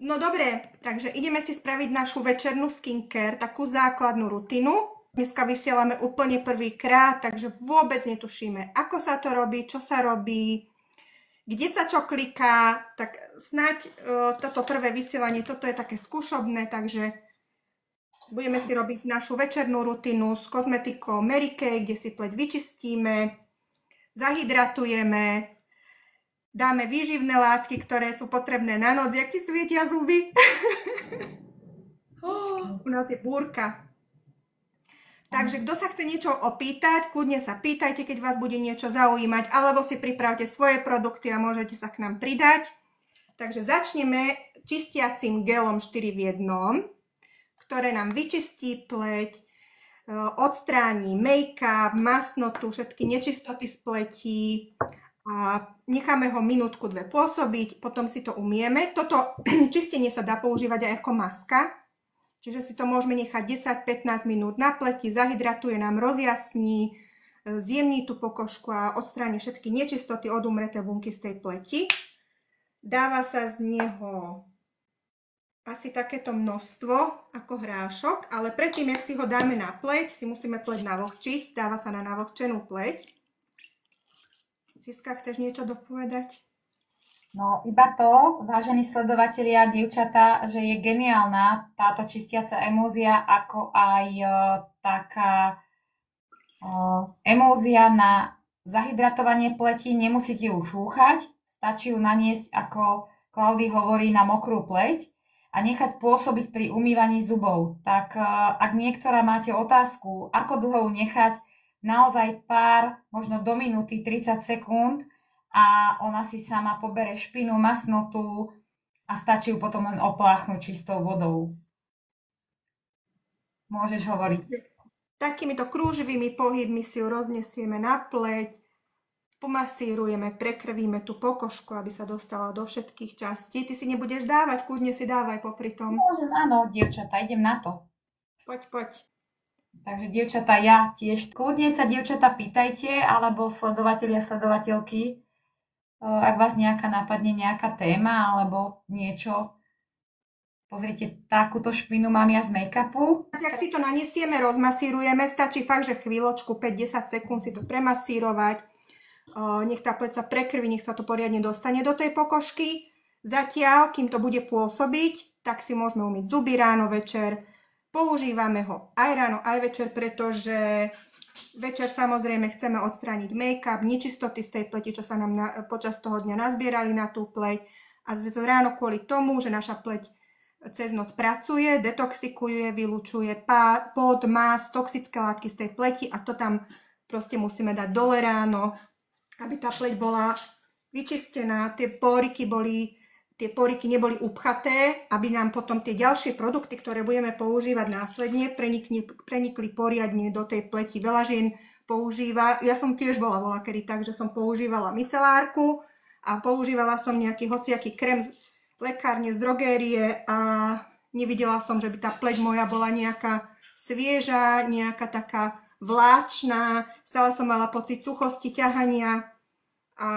No dobre, takže ideme si spraviť našu večernú skincare, takú základnú rutinu. Dneska vysielame úplne prvýkrát, takže vôbec netušíme, ako sa to robí, čo sa robí, kde sa čo kliká. Tak snáď toto prvé vysielanie, toto je také skúšobné, takže budeme si robiť našu večernú rutinu s kozmetikou Mary Kay, kde si pleť vyčistíme, zahydratujeme, dáme výživné látky, ktoré sú potrebné na noc. Jak ti svietia zuby? U nás je búrka. Takže kto sa chce niečo opýtať, kľudne sa pýtajte, keď vás bude niečo zaujímať, alebo si pripravte svoje produkty a môžete sa k nám pridať. Takže začneme čistiacím gelom 4 v 1, ktoré nám vyčistí pleť, odstráni make-up, masnotu, všetky nečistoty z pleti a necháme ho minútku, 2 pôsobiť, potom si to umieme. Toto čistenie sa dá používať aj ako maska. Čiže si to môžeme nechať 10-15 minút na pleti, zahydratuje nám, rozjasní, zjemní tú pokožku a odstráni všetky nečistoty, odumreté bunky z tej pleti. Dáva sa z neho asi takéto množstvo ako hrášok, ale predtým, jak si ho dáme na pleť, si musíme pleť navlhčiť. Dáva sa na navlhčenú pleť. Zuzka, chceš niečo dopovedať? No, iba to, vážení sledovatelia, dievčatá, že je geniálna táto čistiaca emúzia, ako aj taká emúzia na zahydratovanie pleti. Nemusíte ju šúchať, stačí ju naniesť, ako Klaudy hovorí, na mokrú pleť a nechať pôsobiť pri umývaní zubov. Tak ak niektorá máte otázku, ako dlho ju nechať, naozaj pár, možno do minúty, 30 sekúnd, a ona si sama pobere špinu, masnotu a stačí ju potom len opláchnuť čistou vodou. Môžeš hovoriť. Takýmito krúživými pohybmi si ju roznesieme na pleť, pomasírujeme, prekrvíme tú pokožku, aby sa dostala do všetkých častí. Ty si nebudeš dávať, kľudne si dávaj popri tom. Môžem, áno, dievčatá, idem na to. Poď. Takže dievčatá, ja tiež. Kľudne sa dievčatá pýtajte, alebo sledovatelia, sledovateľky, ak vás napadne nejaká téma alebo niečo. Pozrite, takúto špinu mám ja z make-upu. Ak si to nanesieme, rozmasírujeme, stačí fakt, že chvíľočku, 5-10 sekúnd si to premasírovať. Nech tá pleť sa prekrví, nech sa to poriadne dostane do tej pokožky. Zatiaľ, kým to bude pôsobiť, tak si môžeme umyť zuby ráno, večer. Používame ho aj ráno, aj večer, pretože večer samozrejme chceme odstrániť make-up, nečistoty z tej pleti, čo sa nám počas toho dňa nazbierali na tú pleť. A ráno kvôli tomu, že naša pleť cez noc pracuje, detoxikuje, vylučuje pot, mas, toxické látky z tej pleti a to tam proste musíme dať dole ráno, aby tá pleť bola vyčistená, tie poriky neboli upchaté, aby nám potom tie ďalšie produkty, ktoré budeme používať následne, prenikli poriadne do tej pleti. Veľa žien používa, ja som tiež bola voľakedy tak, že som používala micelárku a používala som nejaký hociaký krém z lekárne, z drogérie a nevidela som, že by tá pleť moja bola nejaká svieža, nejaká taká vláčna. Stále som mala pocit suchosti, ťahania a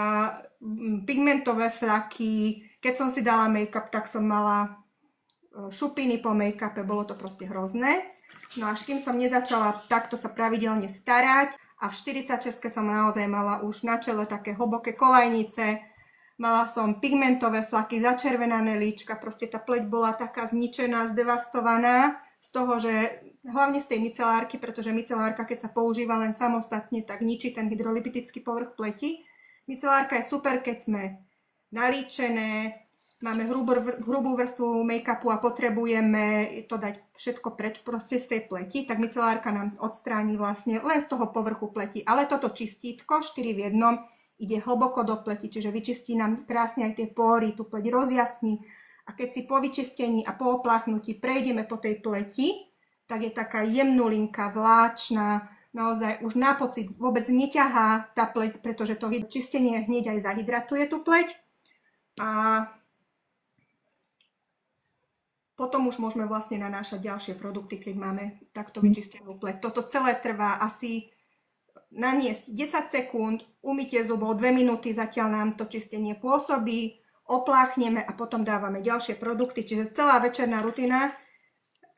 pigmentové flaky. Keď som si dala make-up, tak som mala šupiny po make-upe, bolo to proste hrozné. No až kým som nezačala takto sa pravidelne starať a v 46 som naozaj mala už na čele také hlboké kolajnice, mala som pigmentové flaky, začervenané líčka, proste tá pleť bola taká zničená, zdevastovaná z toho, že hlavne z tej micelárky, pretože micelárka, keď sa používa len samostatne, tak ničí ten hydrolipitický povrch pleti. Micelárka je super, keď sme nalíčené, máme hrubú vrstvu make-upu a potrebujeme to dať všetko preč proste z tej pleti, tak micelárka nám odstráni vlastne len z toho povrchu pleti. Ale toto čistítko 4 v 1 ide hlboko do pleti, čiže vyčistí nám krásne aj tie pory, tú pleť rozjasní. A keď si po vyčistení a po opláchnutí prejdeme po tej pleti, tak je taká jemnulinká, vláčna, naozaj už na pocit vôbec neťahá tá pleť, pretože to čistenie hneď aj zahydratuje tú pleť. A potom už môžeme vlastne nanášať ďalšie produkty, keď máme takto vyčistenú pleť. Toto celé trvá asi naniesť 10 sekúnd, umytie zubov 2 minúty, zatiaľ nám to čistenie pôsobí, opláchneme a potom dávame ďalšie produkty. Čiže celá večerná rutina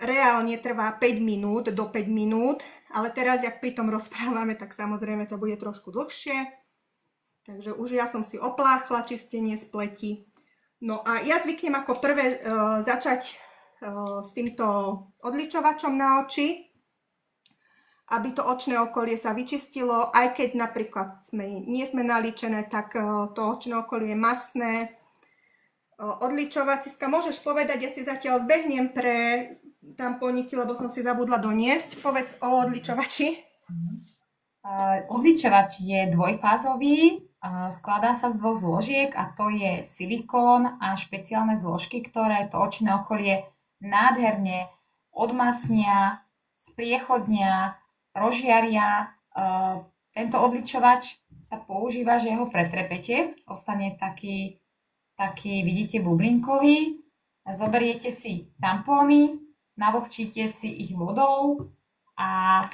reálne trvá 5 minút do 5 minút, ale teraz, jak pri tom rozprávame, tak samozrejme to bude trošku dlhšie. Takže už ja som si opláchla čistenie z pleti. No a ja zvyknem ako prvé začať s týmto odličovačom na oči, aby to očné okolie sa vyčistilo, aj keď napríklad nie sme naličené, tak to očné okolie je masné. Odličovať, Ciska, môžeš povedať, ja si zatiaľ zbehnem pre tampóniky, lebo som si zabudla doniesť. Povedz o odličovači. Odličovač je dvojfázový, skladá sa z 2 zložiek a to je silikón a špeciálne zložky, ktoré to očné okolie nádherne odmasnia, spriechodnia, rozžiaria. Tento odličovač sa používa, že ho pretrepete, ostane taký, vidíte, bublinkový. Zoberiete si tampóny, navlhčíte si ich vodou a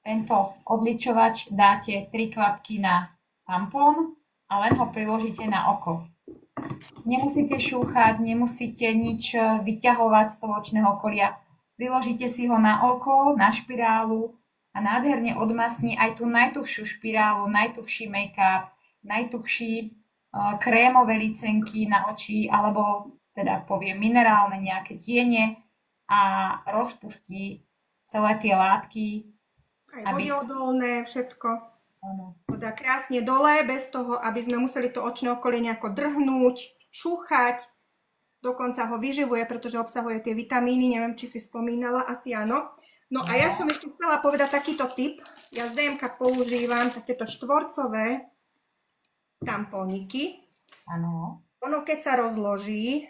tento odličovač dáte 3 kvapky na tampón a len ho priložíte na oko. Nemusíte šúchať, nemusíte nič vyťahovať z toho očného okolia. Priložíte si ho na oko, na špirálu a nádherne odmasní aj tú najtuchšiu špirálu, najtuchší make-up, najtuchší krémové licenky na oči, alebo teda poviem minerálne nejaké tiene a rozpustí celé tie látky. Aj vodeodolné, všetko. To dá krásne dole, bez toho, aby sme museli to očné okolie nejako drhnúť, šúchať. Dokonca ho vyživuje, pretože obsahuje tie vitamíny, neviem, či si spomínala, asi áno. No a ja som ešte chcela povedať takýto tip. Ja z DMK používam takéto štvorcové tampóniky. Áno. Ono keď sa rozloží,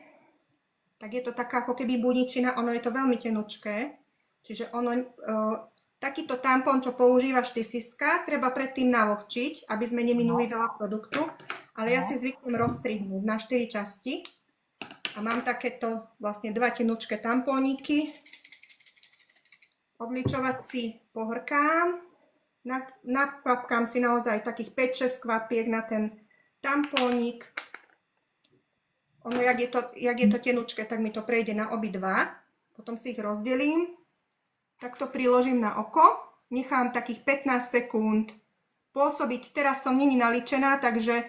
tak je to taká ako keby buničina, ono je to veľmi tenučké. Čiže takýto tampón, čo používaš ty, Siska, treba predtým navlhčiť, aby sme neminuli veľa produktu. Ale ja si zvyknem rozstrihnúť na 4 časti. A mám takéto vlastne 2 tenučké tampóniky. Odličovať si pohrkám. Nakvapkám si naozaj takých 5-6 kvapiek na ten tampónik. Ono, jak je to tenučké, tak mi to prejde na obidva. Potom si ich rozdelím. Takto priložím na oko. Nechám takých 15 sekúnd pôsobiť. Teraz som není naličená, takže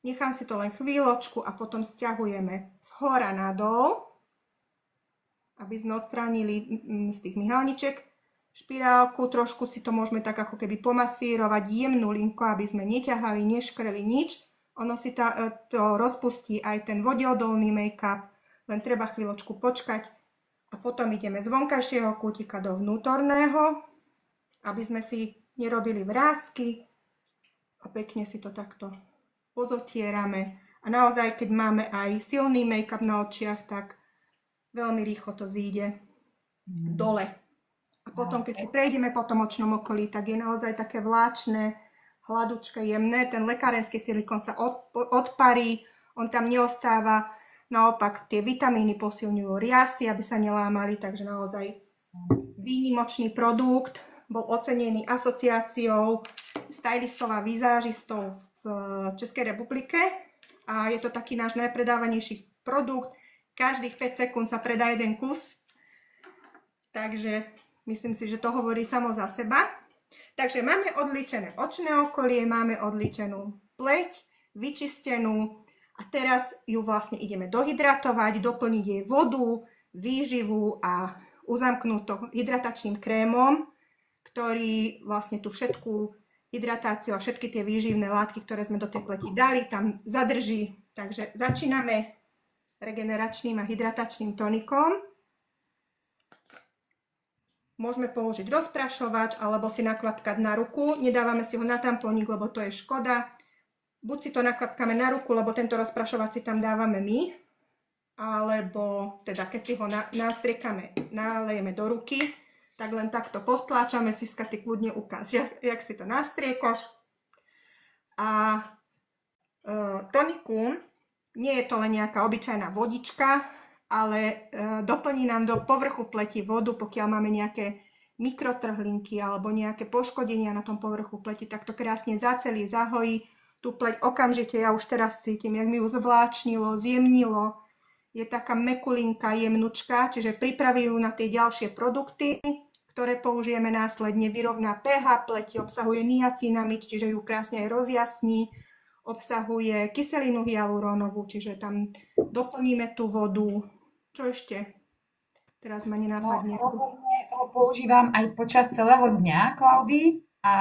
nechám si to len chvíľočku a potom stiahujeme z hora nadol, aby sme odstránili z tých myhalniček špirálku. Trošku si to môžeme tak ako keby pomasírovať jemnú linku, aby sme neťahali, neškreli nič. Ono si to rozpustí aj ten vodeodolný make-up, len treba chvíľočku počkať. A potom ideme z vonkajšieho kútika do vnútorného, aby sme si nerobili vrásky. A pekne si to takto pozotierame. A naozaj, keď máme aj silný make-up na očiach, tak veľmi rýchlo to zíde dole. A potom, keď si prejdeme po tom očnom okolí, tak je naozaj také vláčne, hladučké, jemné. Ten lekárenský silikón sa odparí, on tam neostáva. Naopak, tie vitamíny posilňujú riasy, aby sa nelámali, takže naozaj výnimočný produkt. Bol ocenený asociáciou stylistov a vizážistov v Českej republike a je to taký náš najpredávanejší produkt. Každých 5 sekúnd sa predá jeden kus, takže myslím si, že to hovorí samo za seba. Takže máme odličené očné okolie, máme odličenú pleť, vyčistenú a teraz ju vlastne ideme dohydratovať, doplniť jej vodu, výživu a uzamknúť to hydratačným krémom, ktorý vlastne tú všetku hydratáciu a všetky tie výživné látky, ktoré sme do tej pleti dali, tam zadrží. Takže začíname regeneračným a hydratačným tonikom. Môžeme použiť rozprašovač alebo si nakvapkať na ruku. Nedávame si ho na tampónik, lebo to je škoda. Buď si to nakvapkáme na ruku, lebo tento rozprašovač si tam dávame my, alebo teda keď si ho nastriekame, nalejeme do ruky, tak len takto povtláčame, Siska, ty kľudne ukáž, jak si to nastriekaš. A tonikum nie je to len nejaká obyčajná vodička, ale doplní nám do povrchu pleti vodu, pokiaľ máme nejaké mikrotrhlinky alebo nejaké poškodenia na tom povrchu pleti, tak to krásne zacelí, zahojí tú pleť okamžite, ja už teraz cítim, jak mi ju zvláčnilo, zjemnilo. Je taká mekulinka, jemnučka, čiže pripraví ju na tie ďalšie produkty, ktoré použijeme následne. Vyrovná pH pleti, obsahuje niacinamid, čiže ju krásne aj rozjasní. Obsahuje kyselinu hyalurónovú, čiže tam doplníme tú vodu. Čo ešte? Teraz ma nenapadne. Rozhodne ho používam aj počas celého dňa, Klaudy, a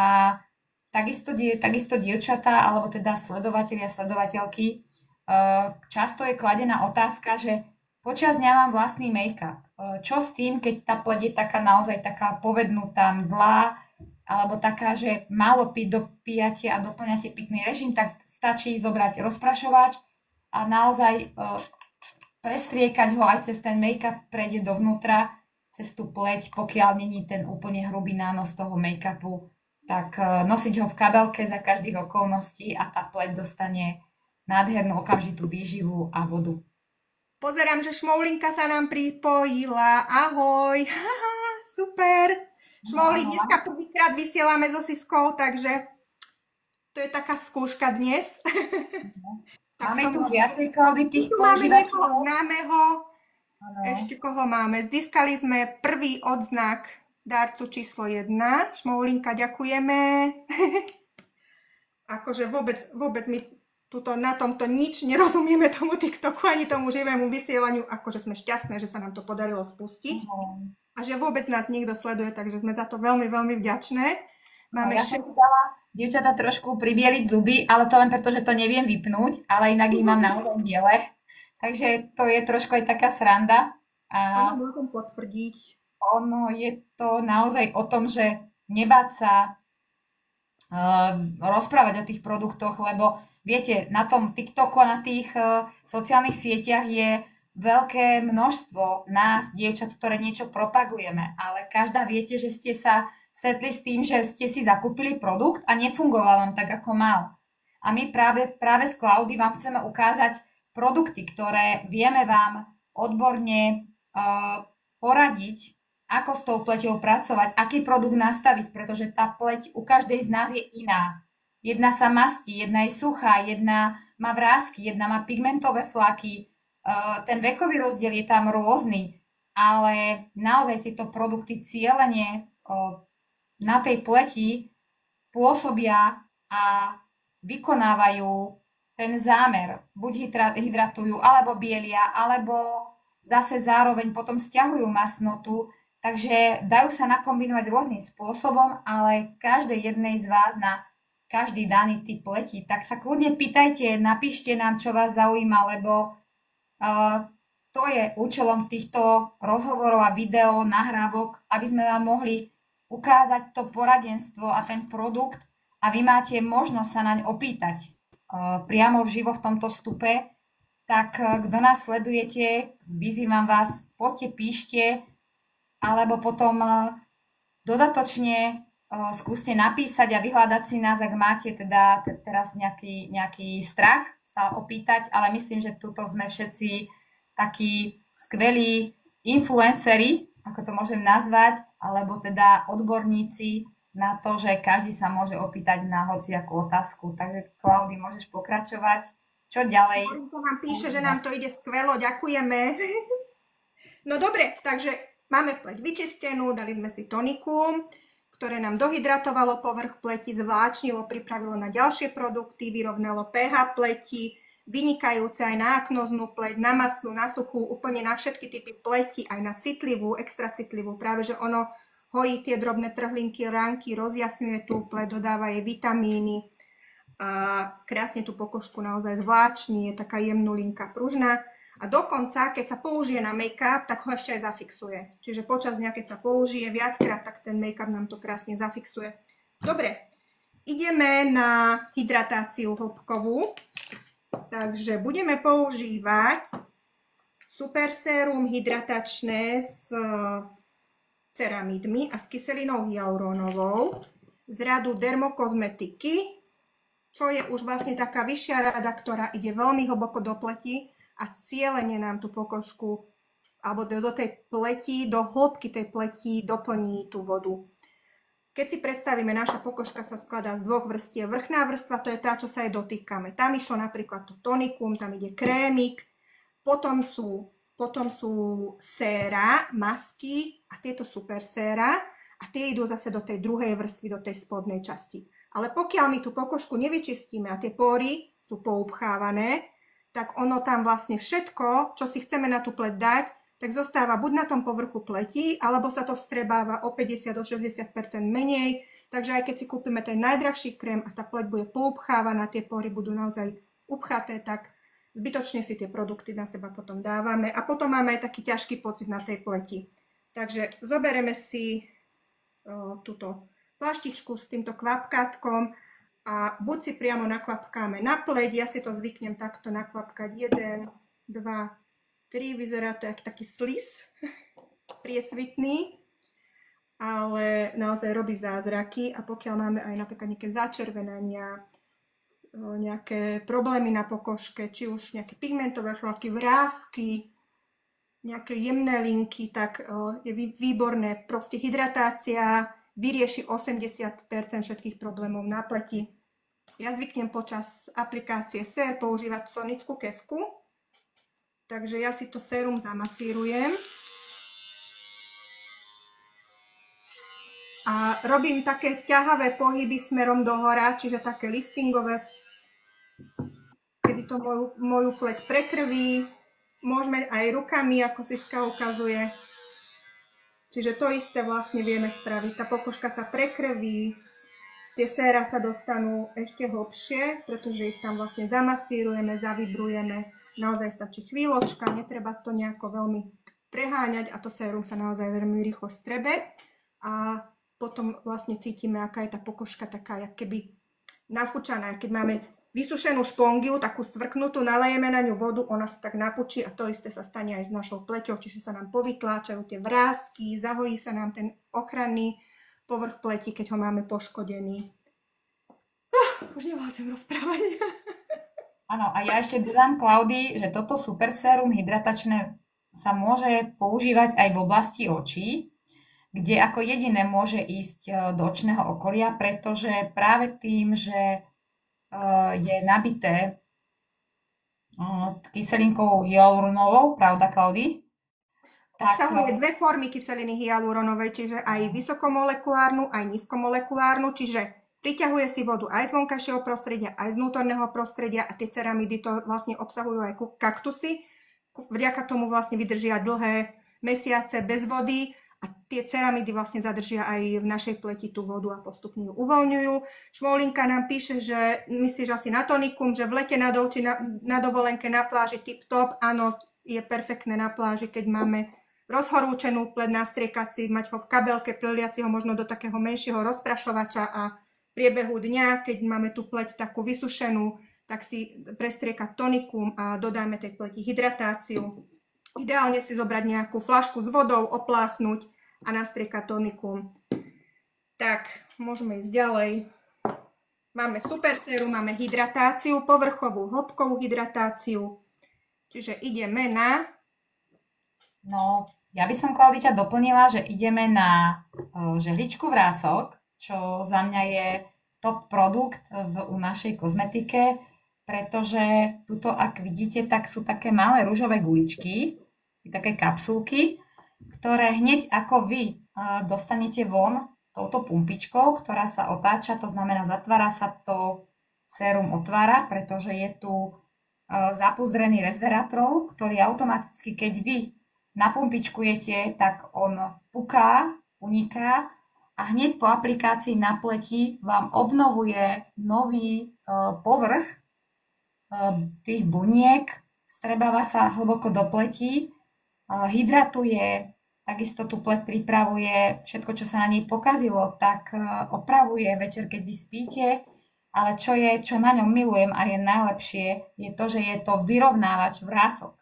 takisto dievčatá, alebo teda sledovatelia, sledovateľky, často je kladená otázka, že počas dňa mám vlastný make-up. Čo s tým, keď tá pleť je taká naozaj taká povednutá, mdlá, alebo taká, že málo dopíjate a doplňate pitný režim, tak stačí zobrať rozprašovač a naozaj prestriekať ho aj cez ten make-up, prejde dovnútra, cez tú pleť, pokiaľ není ten úplne hrubý nános toho make-upu, tak nosiť ho v kabelke za každých okolností a tá pleť dostane nádhernú okamžitú výživu a vodu. Pozerám, že Šmoulinka sa nám pripojila. Ahoj, super. Šmoulík, dneska prvýkrát vysielame so Siskou, takže to je taká skúška dnes. Máme tu viacej, Klaudy, tých používačov. Máme niekoho známeho. Ešte koho máme? Získali sme prvý odznak darcu číslo 1. Šmoulinka, ďakujeme. Akože vôbec my na tomto nič nerozumieme tomu TikToku ani tomu živému vysielaniu. Akože sme šťastné, že sa nám to podarilo spustiť. A že vôbec nás niekto sleduje, takže sme za to veľmi, veľmi vďačné. Máme ja som si dala, dievčatá, trošku pribieliť zuby, ale to len preto, že to neviem vypnúť, ale inak ich mám naozaj biele. Takže to je trošku aj taká sranda. Áno, môžem potvrdiť. Ono je to naozaj o tom, že nebáť sa rozprávať o tých produktoch, lebo viete, na tom TikToku a na tých sociálnych sieťach je veľké množstvo nás, dievčat, ktoré niečo propagujeme, ale každá viete, že ste sa stretli s tým, že ste si zakúpili produkt a nefungoval vám tak, ako mal. A my práve s Klaudy vám chceme ukázať produkty, ktoré vieme vám odborne poradiť, ako s tou pleťou pracovať, aký produkt nastaviť, pretože tá pleť u každej z nás je iná. Jedna sa mastí, jedna je suchá, jedna má vrásky, jedna má pigmentové flaky, ten vekový rozdiel je tam rôzny, ale naozaj tieto produkty cieľene na tej pleti pôsobia a vykonávajú ten zámer. Buď hydratujú, alebo bielia, alebo zase zároveň potom stiahujú masnotu, takže dajú sa nakombinovať rôznym spôsobom, ale každej jednej z vás na každý daný typ pleti, tak sa kľudne pýtajte, napíšte nám, čo vás zaujíma, lebo to je účelom týchto rozhovorov a video, nahrávok, aby sme vám mohli ukázať to poradenstvo a ten produkt a vy máte možnosť sa naň opýtať priamo vživo v tomto vstupe. Tak kto nás sledujete, vyzývam vás, poďte, píšte, alebo potom dodatočne skúste napísať a vyhľadať si nás, ak máte teda teraz nejaký strach sa opýtať, ale myslím, že tuto sme všetci takí skvelí influenceri, ako to môžem nazvať, alebo teda odborníci na to, že každý sa môže opýtať na hociakú otázku. Takže Klaudy, môžeš pokračovať. Čo ďalej? To nám píše, že nám to ide skvelo, ďakujeme. No dobre, takže máme pleť vyčistenú, dali sme si tonikum, ktoré nám dohydratovalo povrch pleti, zvláčnilo, pripravilo na ďalšie produkty, vyrovnalo pH pleti, vynikajúce aj na aknoznú pleť, na masnú, na suchú, úplne na všetky typy pleti, aj na citlivú, extra citlivú, práve že ono hojí tie drobné trhlinky, ránky, rozjasňuje tú pleť, dodáva jej vitamíny a krásne tú pokožku naozaj zvláční, je taká jemnulinka, pružná. A dokonca, keď sa použije na make-up, tak ho ešte aj zafixuje. Čiže počas dňa, keď sa použije viackrát, tak ten make-up nám to krásne zafixuje. Dobre, ideme na hydratáciu hĺbkovú. Takže budeme používať super sérum hydratačné s ceramidmi a s kyselinou hyalurónovou z radu Dermokozmetiky, čo je už vlastne taká vyššia rada, ktorá ide veľmi hlboko do pleti a cieľene nám tú pokožku alebo do tej pleti, do hĺbky tej pleti doplní tú vodu. Keď si predstavíme, naša pokožka sa skladá z 2 vrstiev. Vrchná vrstva to je tá, čo sa jej dotýkame. Tam išlo napríklad to tonikum, tam ide krémik, potom sú séra, masky a tieto super séra a tie idú zase do tej druhej vrstvy, do tej spodnej časti. Ale pokiaľ my tú pokožku nevyčistíme a tie pory sú poupchávané, tak ono tam vlastne všetko, čo si chceme na tú pleť dať, tak zostáva buď na tom povrchu pleti, alebo sa to vstrebáva o 50–60% menej. Takže aj keď si kúpime ten najdrahší krém a tá pleť bude poupchávaná, tie pory budú naozaj upchaté, tak zbytočne si tie produkty na seba potom dávame. A potom máme aj taký ťažký pocit na tej pleti. Takže zoberieme si túto flaštičku s týmto kvapkátkom a buď si priamo nakvapkáme na pleť, ja si to zvyknem takto nakvapkať 1, 2, 3, vyzerá to jak taký slis, priesvitný, ale naozaj robí zázraky a pokiaľ máme aj napríklad nejaké začervenania, nejaké problémy na pokožke, či už nejaké pigmentové flaky, vrásky, nejaké jemné linky, tak je výborné. Proste hydratácia vyrieši 80% všetkých problémov na pleti. Ja zvyknem počas aplikácie sér používať sonickú kefku, takže ja si to sérum zamasírujem a robím také ťahavé pohyby smerom dohora, čiže také liftingové, kedy to moju pleť prekrví. Môžeme aj rukami, ako Siska ukazuje. Čiže to isté vlastne vieme spraviť. Tá pokožka sa prekrví, tie séra sa dostanú ešte hlbšie, pretože ich tam vlastne zamasírujeme, zavibrujeme. Naozaj stačí chvíľočka, netreba to nejako veľmi preháňať a to sérum sa naozaj veľmi rýchlo strebe. A potom vlastne cítime, aká je tá pokožka taká, jak keby nafúčaná. Keď máme vysušenú špongiu, takú stvrknutú, nalejeme na ňu vodu, ona sa tak napučí a to isté sa stane aj s našou pleťou, čiže sa nám povytláčajú tie vrásky, zahojí sa nám ten ochranný povrch pleti, keď ho máme poškodený. Už nevládzem rozprávať. Áno, a ja ešte dodám, Klaudii, že toto super sérum hydratačné sa môže používať aj v oblasti očí, kde ako jediné môže ísť do očného okolia, pretože práve tým, že je nabité kyselinkou hyaluronovou, pravda, Klaudii? Obsahuje 2 formy kyseliny hyaluronovej, čiže aj vysokomolekulárnu, aj nízkomolekulárnu, čiže priťahuje si vodu aj z vonkajšieho prostredia, aj z vnútorného prostredia a tie ceramidy to vlastne obsahujú aj kaktusy. Vďaka tomu vlastne vydržia dlhé mesiace bez vody a tie ceramidy vlastne zadržia aj v našej pleti tú vodu a postupne ju uvoľňujú. Šmolinka nám píše, že myslíš asi na tonikum, že v lete na dovolenke na pláži tip top. Áno, je perfektné na pláži, keď máme rozhorúčenú pleť, nastriekať si, mať ho v kabelke, preliať si ho možno do takého menšieho rozprašovača a v priebehu dňa, keď máme tú pleť takú vysušenú, tak si prestriekať tonikum a dodáme tej pleti hydratáciu. Ideálne si zobrať nejakú fľašku s vodou, opláchnuť a nastriekať tonikum. Tak, môžeme ísť ďalej. Máme super sérum, máme hydratáciu, povrchovú, hĺbkovú hydratáciu. Čiže ideme na... No, ja by som, Klaudii, ťa doplnila, že ideme na žehličku vrások, čo za mňa je top produkt u našej kozmetike, pretože tuto, ak vidíte, tak sú také malé ružové guličky, také kapsulky, ktoré hneď ako vy dostanete von touto pumpičkou, ktorá sa otáča, to znamená zatvára sa to, sérum otvára, pretože je tu zapúzdrený resveratrol, ktorý automaticky, keď vy napumpičkujete, tak on puká, uniká a hneď po aplikácii na pleti vám obnovuje nový povrch tých buniek, vstrebáva sa hlboko do pleti, hydratuje, takisto tú pleť pripravuje, všetko, čo sa na nej pokazilo, tak opravuje večer, keď vy spíte, ale čo na ňom milujem a je najlepšie, je to, že je to vyrovnávač vrások.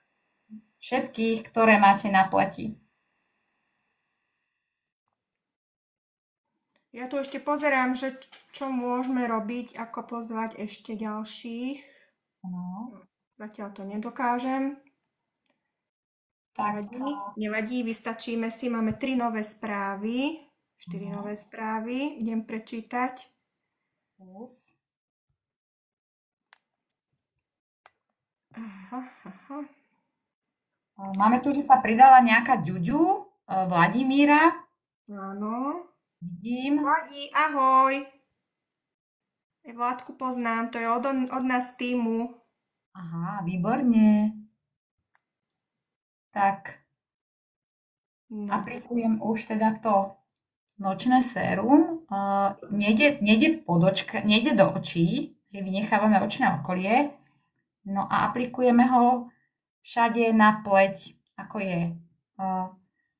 Všetkých, ktoré máte na pleti. Ja tu ešte pozerám, že čo môžeme robiť, ako pozvať ešte ďalších. No. Zatiaľ to nedokážem. Tak, Nevadí, vystačíme si. Máme 3 nové správy. 4 nové správy. Idem prečítať. Plus. Aha. Máme tu, že sa pridala nejaká Ďuďu, Vladimíra. Áno. Vidím. Vladi, ahoj. Vládku poznám, to je od nás z týmu. Aha, výborne. Tak, No. aplikujem už teda to nočné sérum. Nejde do očí, vynechávame očné okolie. No a aplikujeme ho všade na pleť, ako je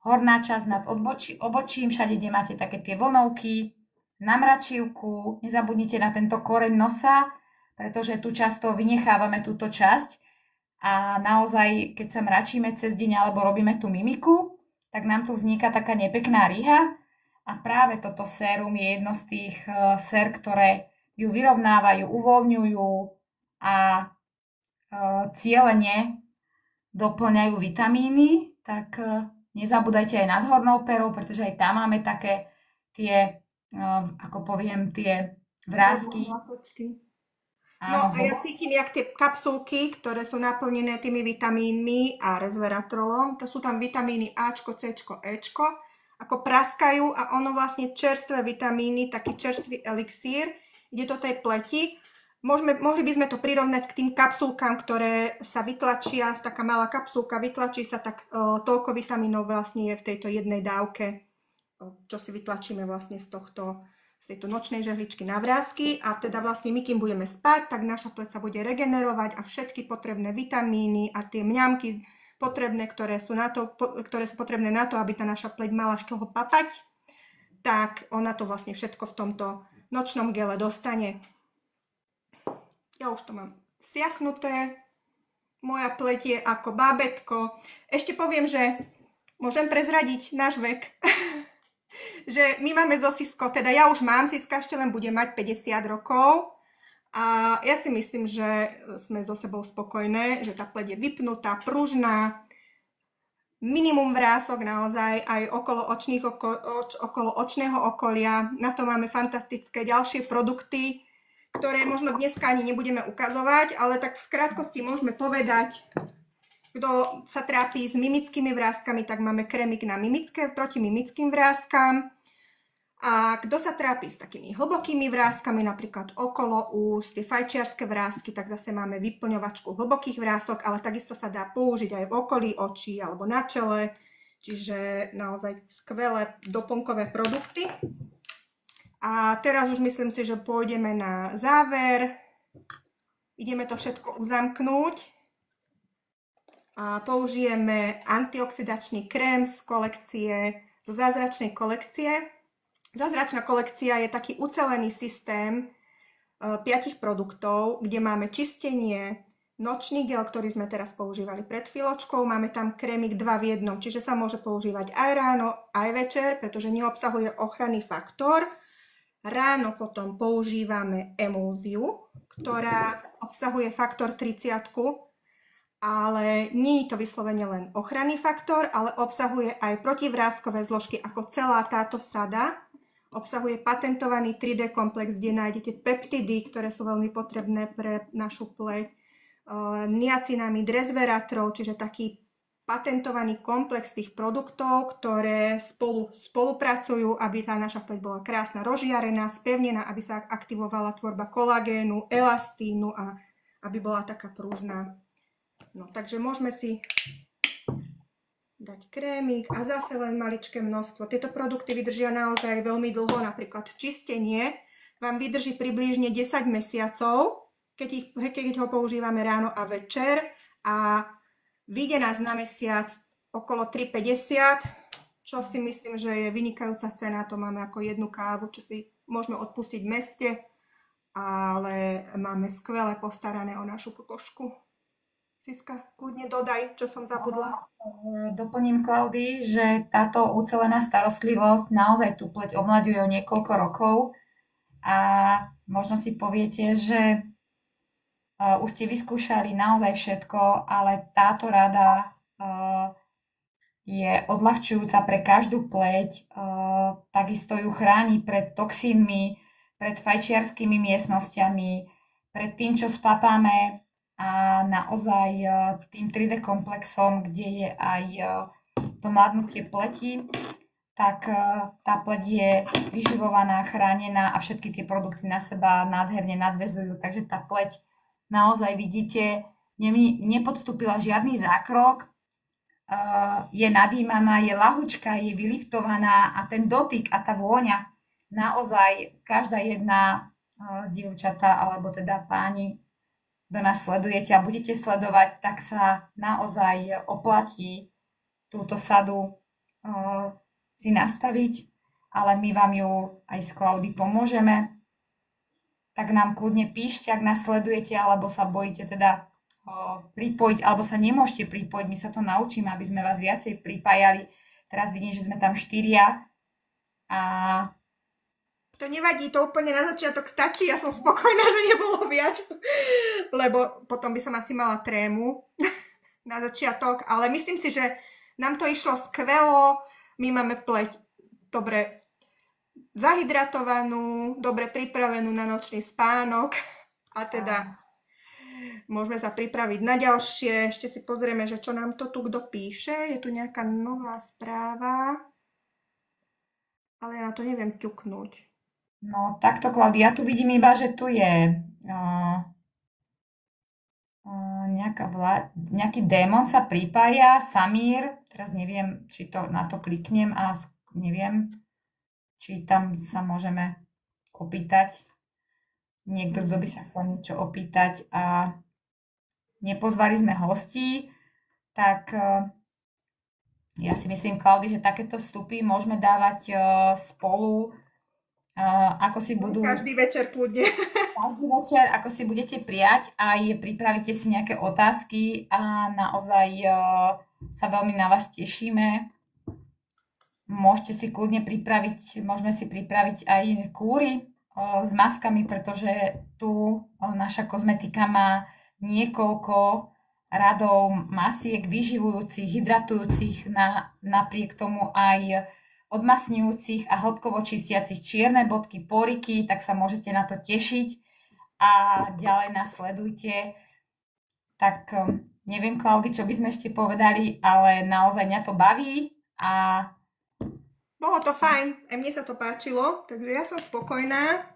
horná časť nad obočím, všade, kde máte také tie vlnovky, na mračívku. Nezabudnite na tento koreň nosa, pretože tu často vynechávame túto časť a naozaj, keď sa mračíme cez deň alebo robíme tú mimiku, tak nám tu vzniká taká nepekná ryha a práve toto sérum je jedno z tých sér, ktoré ju vyrovnávajú, uvoľňujú a cielene doplňajú vitamíny, tak nezabúdajte aj nad hornou perou, pretože aj tam máme také tie, ako poviem, tie vrásky. No a ja cítim, jak tie kapsulky, ktoré sú naplnené tými vitamínmi a resveratrolom, to sú tam vitamíny Ačko, Cčko, Ečko, ako praskajú a ono vlastne čerstvé vitamíny, taký čerstvý elixír, ide do tej pleti. Mohli by sme to prirovnať k tým kapsulkám, ktoré sa vytlačia, taká malá kapsulka, vytlačí sa, tak toľko vitamínov vlastne je v tejto jednej dávke, čo si vytlačíme vlastne z tejto nočnej žehličky na vrásky. A teda vlastne my, kým budeme spať, tak naša pleť sa bude regenerovať a všetky potrebné vitamíny a tie mňamky potrebné, ktoré sú potrebné na to, aby tá naša pleť mala z čoho papať, tak ona to vlastne všetko v tomto nočnom gele dostane. Ja už to mám siaknuté. Moja pleť je ako bábätko. Ešte poviem, že môžem prezradiť náš vek. Že my máme so Sisko, teda ja už mám, Siska ešte len bude mať 50 rokov. A ja si myslím, že sme so sebou spokojné, že tá pleť je vypnutá, pružná. Minimum vrások naozaj aj okolo očného okolia. Na to máme fantastické ďalšie produkty, ktoré možno dneska ani nebudeme ukazovať, ale tak v krátkosti môžeme povedať, kto sa trápi s mimickými vráskami, tak máme krémik na proti mimickým vráskam. A kto sa trápi s takými hlbokými vráskami, napríklad okolo úst, tie fajčiarske vrásky, tak zase máme vyplňovačku hlbokých vrások, ale takisto sa dá použiť aj v okolí očí alebo na čele. Čiže naozaj skvelé doplnkové produkty. A teraz už myslím si, že pôjdeme na záver. Ideme to všetko uzamknúť. A použijeme antioxidačný krém zo zázračnej kolekcie. Zázračná kolekcia je taký ucelený systém 5 produktov, kde máme čistenie, nočný gel, ktorý sme teraz používali pred chvíľočkou. Máme tam krémik 2 v 1, čiže sa môže používať aj ráno, aj večer, pretože neobsahuje ochranný faktor. Ráno potom používame emúziu, ktorá obsahuje faktor 30, ale nie je to vyslovene len ochranný faktor, ale obsahuje aj protivráskové zložky ako celá táto sada. Obsahuje patentovaný 3D komplex, kde nájdete peptidy, ktoré sú veľmi potrebné pre našu pleť, niacinamid, resveratrol, čiže taký patentovaný komplex tých produktov, ktoré spolupracujú, aby tá naša pleť bola krásna, rozžiarená, spevnená, aby sa aktivovala tvorba kolagénu, elastínu a aby bola taká pružná. No, takže môžeme si dať krémik a zase len maličké množstvo. Tieto produkty vydržia naozaj veľmi dlho, napríklad čistenie vám vydrží približne 10 mesiacov, keď ho používame ráno a večer a vyjde nás na mesiac okolo 3,50, čo si myslím, že je vynikajúca cena. To máme ako jednu kávu, čo si môžeme odpustiť v meste, ale máme skvelé postarané o našu pokožku. Siska, kľudne dodaj, čo som zabudla. Doplním Klaudii, že táto ucelená starostlivosť naozaj tú pleť omlaďuje o niekoľko rokov a možno si poviete, že už ste vyskúšali naozaj všetko, ale táto rada je odľahčujúca pre každú pleť, takisto ju chráni pred toxínmi, pred fajčiarskými miestnosťami, pred tým, čo spapáme a naozaj tým 3D komplexom, kde je aj to mladnutie pleti, tak tá pleť je vyživovaná, chránená a všetky tie produkty na seba nádherne nadväzujú. Takže tá pleť naozaj vidíte, nepodstúpila žiadny zákrok, je nadýmaná, je ľahučká, je vyliftovaná a ten dotyk a tá vôňa, naozaj každá jedna dievčatá alebo teda páni, kto nás sledujete a budete sledovať, tak sa naozaj oplatí túto sadu si nastaviť, ale my vám ju aj z Klaudy pomôžeme. Tak nám kľudne píšte, ak nás sledujete, alebo sa bojíte teda pripojiť, alebo sa nemôžete pripojiť. My sa to naučíme, aby sme vás viacej pripájali. Teraz vidím, že sme tam 4 a... To nevadí, to úplne na začiatok stačí. Ja som spokojná, že nebolo viac, lebo potom by som asi mala trému na začiatok, ale myslím si, že nám to išlo skvelo. My máme pleť dobre zahydratovanú, dobre pripravenú na nočný spánok a teda môžeme sa pripraviť na ďalšie. Ešte si pozrieme, že čo nám to tu kto píše. Je tu nejaká nová správa, ale ja na to neviem ťuknúť. No takto, Klaudia, ja tu vidím iba, že tu je nejaký démon sa pripája, Samír, teraz neviem, či to na to kliknem a neviem, či tam sa môžeme opýtať. Niekto, kto by sa chcel niečo opýtať a nepozvali sme hostí, tak ja si myslím, Klaudi, že takéto vstupy môžeme dávať spolu, ako si budú... Každý večer kľudne. Každý večer, ako si budete prijať a pripravíte si nejaké otázky a naozaj sa veľmi na vás tešíme. Môžete si kľudne pripraviť, môžeme si pripraviť aj kúry s maskami, pretože tu naša kozmetika má niekoľko radov masiek vyživujúcich, hydratujúcich, napriek tomu aj odmasňujúcich a hĺbkovo čistiacich čierne bodky, poriky, tak sa môžete na to tešiť a ďalej nás sledujte. Tak neviem, Klaudi, čo by sme ešte povedali, ale naozaj mňa to baví a bolo to fajn, aj mne sa to páčilo, takže ja som spokojná.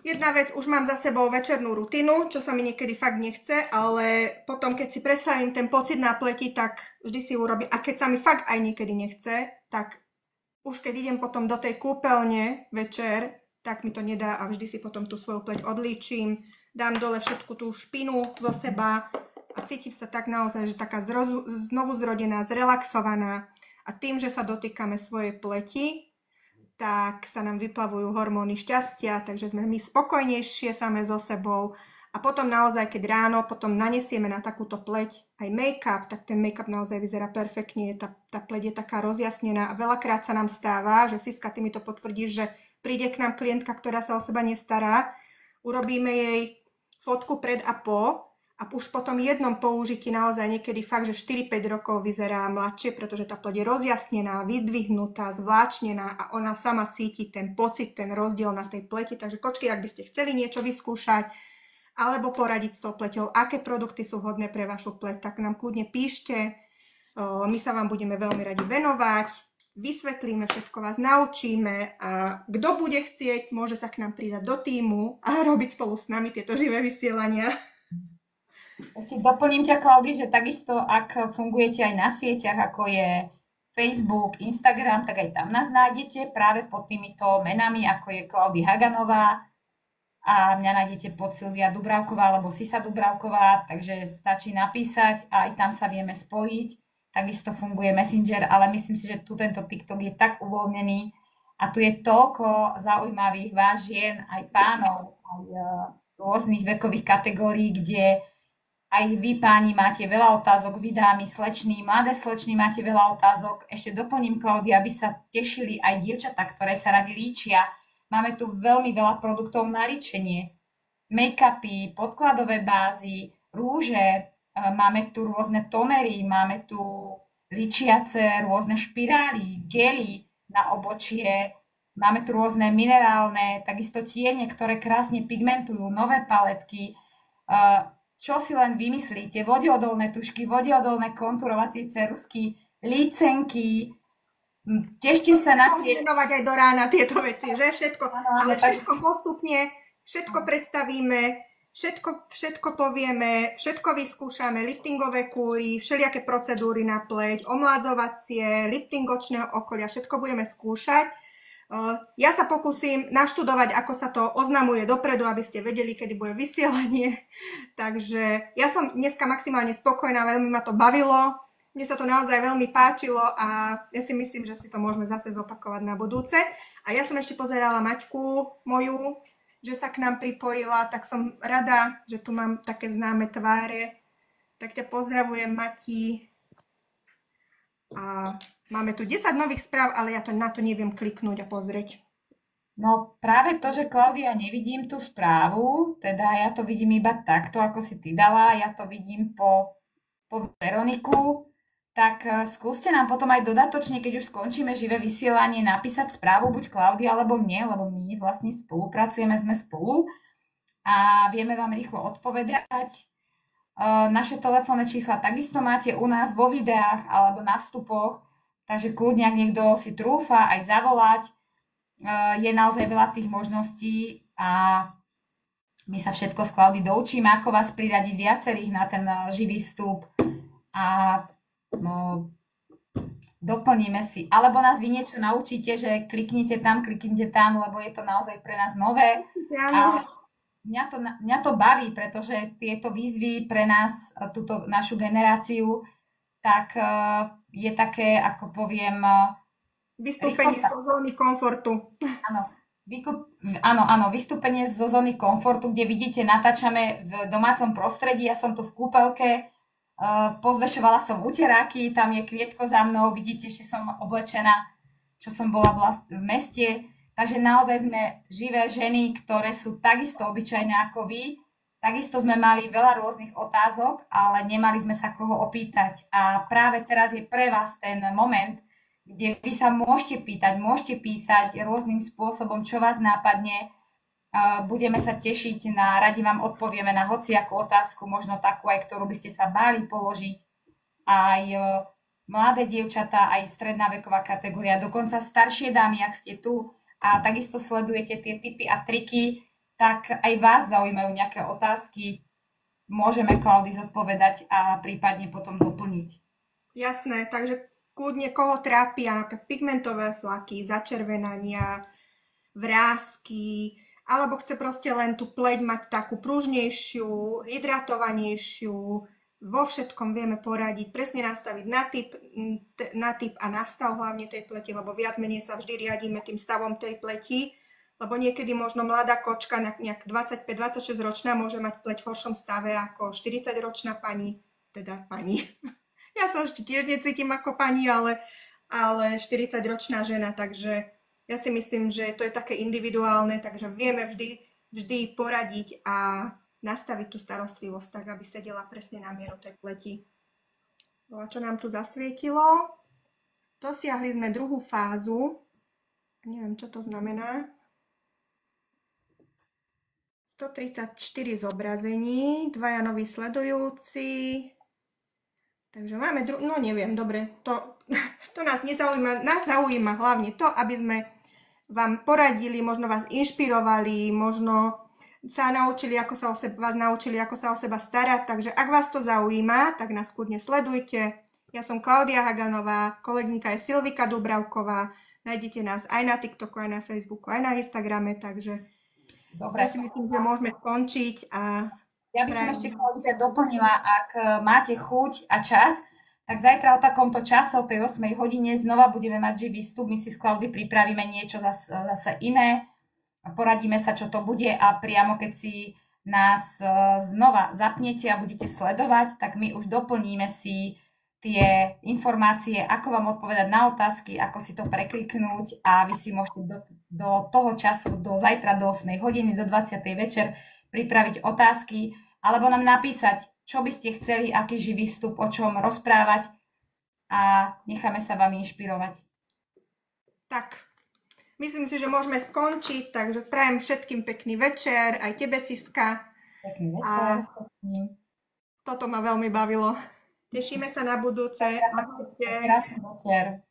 Jedna vec, už mám za sebou večernú rutinu, čo sa mi niekedy fakt nechce, ale potom, keď si predstavím ten pocit na pleti, tak vždy si urobím. A keď sa mi fakt aj niekedy nechce, tak už keď idem potom do tej kúpeľne večer, tak mi to nedá a vždy si potom tú svoju pleť odlíčim, dám dole všetku tú špinu zo seba a cítim sa tak naozaj, že taká znovu zrodená, zrelaxovaná. A tým, že sa dotýkame svojej pleti, tak sa nám vyplavujú hormóny šťastia, takže sme my spokojnejšie same so sebou. A potom naozaj, keď ráno potom nanesieme na takúto pleť aj make-up, tak ten make-up naozaj vyzerá perfektne, tá pleť je taká rozjasnená a veľakrát sa nám stáva, že Siska, ty mi to potvrdíš, že príde k nám klientka, ktorá sa o seba nestará, urobíme jej fotku pred a po a už po tom jednom použití naozaj niekedy fakt, že 4-5 rokov vyzerá mladšie, pretože tá pleť je rozjasnená, vydvihnutá, zvláčnená a ona sama cíti ten pocit, ten rozdiel na tej pleti. Takže kočky, ak by ste chceli niečo vyskúšať alebo poradiť s tou pleťou, aké produkty sú vhodné pre vašu pleť, tak nám kľudne píšte. My sa vám budeme veľmi radi venovať, vysvetlíme všetko, vás naučíme a kto bude chcieť, môže sa k nám pridať do tímu a robiť spolu s nami tieto živé vysielania. Ešte doplním ťa, Klaudi, že takisto, ak fungujete aj na sieťach, ako je Facebook, Instagram, tak aj tam nás nájdete práve pod týmito menami, ako je Klaudy Haganová a mňa nájdete pod Silvia Dubravková alebo Sisa Dubravková, takže stačí napísať a aj tam sa vieme spojiť. Takisto funguje Messenger, ale myslím si, že tu tento TikTok je tak uvoľnený a tu je toľko zaujímavých vás žien, aj pánov, aj rôznych vekových kategórií, kde aj vy, páni, máte veľa otázok, vy dámy, slečny, mladé slečny, máte veľa otázok. Ešte doplním, Klaudia, aby sa tešili aj dievčatá, ktoré sa radi líčia. Máme tu veľmi veľa produktov na líčenie. Make-upy, podkladové bázy, rúže, máme tu rôzne tonery, máme tu ličiace, rôzne špirály, gely na obočie, máme tu rôzne minerálne, takisto tiene, ktoré krásne pigmentujú, nové paletky, čo si len vymyslíte, vodeodolné tušky, vodeodolné kontúrovacie ceruzky, lícenky, tešte sa na tie... Menovať aj do rána tieto veci, že? Všetko, Áno, ale tak všetko postupne, všetko predstavíme, všetko povieme, všetko vyskúšame, liftingové kúry, všelijaké procedúry na pleť, omladzovacie, lifting očného okolia, všetko budeme skúšať. Ja sa pokúsim naštudovať, ako sa to oznamuje dopredu, aby ste vedeli, kedy bude vysielanie. Takže ja som dneska maximálne spokojná, veľmi ma to bavilo. Mne sa to naozaj veľmi páčilo a ja si myslím, že si to môžeme zase zopakovať na budúce. A ja som ešte pozerala Maťku moju, že sa k nám pripojila, tak som rada, že tu mám také známe tváre. Tak ťa pozdravujem, Mati. A máme tu 10 nových správ, ale ja na to neviem kliknúť a pozrieť. No práve to, že Klaudia, nevidím tú správu, teda ja to vidím iba takto, ako si ty dala, ja to vidím po Veroniku, tak skúste nám potom aj dodatočne, keď už skončíme živé vysielanie, napísať správu buď Klaudia alebo mne, lebo my vlastne spolupracujeme, sme spolu a vieme vám rýchlo odpovedať. Naše telefónne čísla takisto máte u nás vo videách alebo na vstupoch, takže kľudne, ak niekto si trúfa aj zavolať, je naozaj veľa tých možností a my sa všetko s Klaudí doučíme, ako vás priradiť viacerých na ten živý vstup a doplníme si. Alebo nás vy niečo naučíte, že kliknite tam, lebo je to naozaj pre nás nové. A mňa to baví, pretože tieto výzvy pre nás, túto našu generáciu, tak je také, ako poviem... Vystúpenie zo zóny komfortu. Áno, vystúpenie zo zóny komfortu, kde vidíte, natáčame v domácom prostredí, ja som tu v kúpeľke, pozvešovala som uteráky, tam je Kvietko za mnou, vidíte, že som oblečená, čo som bola v meste, takže naozaj sme živé ženy, ktoré sú takisto obyčajné ako vy, takisto sme mali veľa rôznych otázok, ale nemali sme sa koho opýtať a práve teraz je pre vás ten moment, kde vy sa môžete pýtať, môžete písať rôznym spôsobom, čo vás nápadne. Budeme sa tešiť radi vám odpovieme na hociakú otázku, možno takú aj, ktorú by ste sa báli položiť. Aj mladé dievčatá, aj stredná veková kategória, dokonca staršie dámy, ak ste tu a takisto sledujete tie tipy a triky, tak aj vás zaujímajú nejaké otázky, môžeme Klaudii zodpovedať a prípadne potom doplniť. Jasné, takže kľudne koho trápia napríklad pigmentové flaky, začervenania, vrásky, alebo chce proste len tú pleť mať takú pružnejšiu, hydratovanejšiu, vo všetkom vieme poradiť, presne nastaviť na typ a na stav hlavne tej pleti, lebo viac menej sa vždy riadíme tým stavom tej pleti, lebo niekedy možno mladá kočka, nejak 25-26 ročná, môže mať pleť v horšom stave ako 40-ročná pani, teda pani. Ja sa ešte tiež necítim ako pani, ale 40-ročná žena, takže ja si myslím, že to je také individuálne, takže vieme vždy poradiť a nastaviť tú starostlivosť tak, aby sedela presne na mieru tej pleti. A čo nám tu zasvietilo? Dosiahli sme druhú fázu. Neviem, čo to znamená. 134 zobrazení, 2 noví sledujúci. Takže máme no neviem, dobre, to nás nezaujíma, nás zaujíma hlavne to, aby sme vám poradili, možno vás inšpirovali, možno sa naučili, vás naučili, ako sa o seba starať, takže ak vás to zaujíma, tak nás kľudne sledujte. Ja som Klaudia Haganová, kolegynka je Silvika Dubravková, nájdete nás aj na TikToku, aj na Facebooku, aj na Instagrame, takže dobre. Ja si myslím, že môžeme skončiť a ja by som ešte Klaudia doplnila, ak máte chuť a čas, tak zajtra o takomto čase, o tej 8 hodine, znova budeme mať živý vstup. My si s Klaudii pripravíme niečo zase iné, poradíme sa, čo to bude a priamo keď si nás znova zapnete a budete sledovať, tak my už doplníme si tie informácie, ako vám odpovedať na otázky, ako si to prekliknúť a vy si môžete do toho času, do zajtra do 8 hodiny, do 20. večer pripraviť otázky alebo nám napísať, čo by ste chceli, aký živý vstup, o čom rozprávať a necháme sa vami inšpirovať. Tak, myslím si, že môžeme skončiť, takže prajem všetkým pekný večer, aj tebe, Siska. Pekný večer. Toto ma veľmi bavilo. Tešíme sa na budúce. Krásny večer.